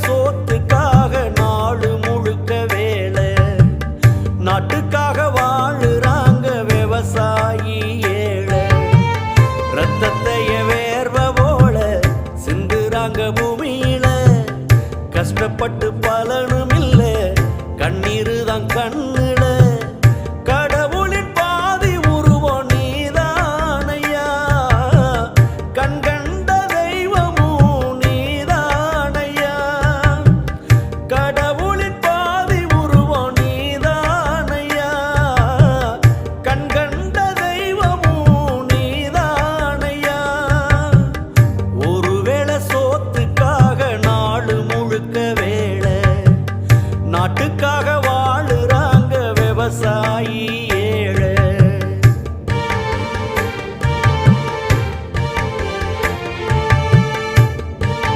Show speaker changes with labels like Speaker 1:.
Speaker 1: சோத்துக்காக நாடு முழுக்க வேலை, நாட்டுக்காக வாழுறாங்க விவசாயி ஏழை. ரத்தத்தைய வேர்வ போல சிந்துறாங்க பூமியில, கஷ்டப்பட்டு பலனும் இல்ல, கண்ணீரு தான் கண்ணுல.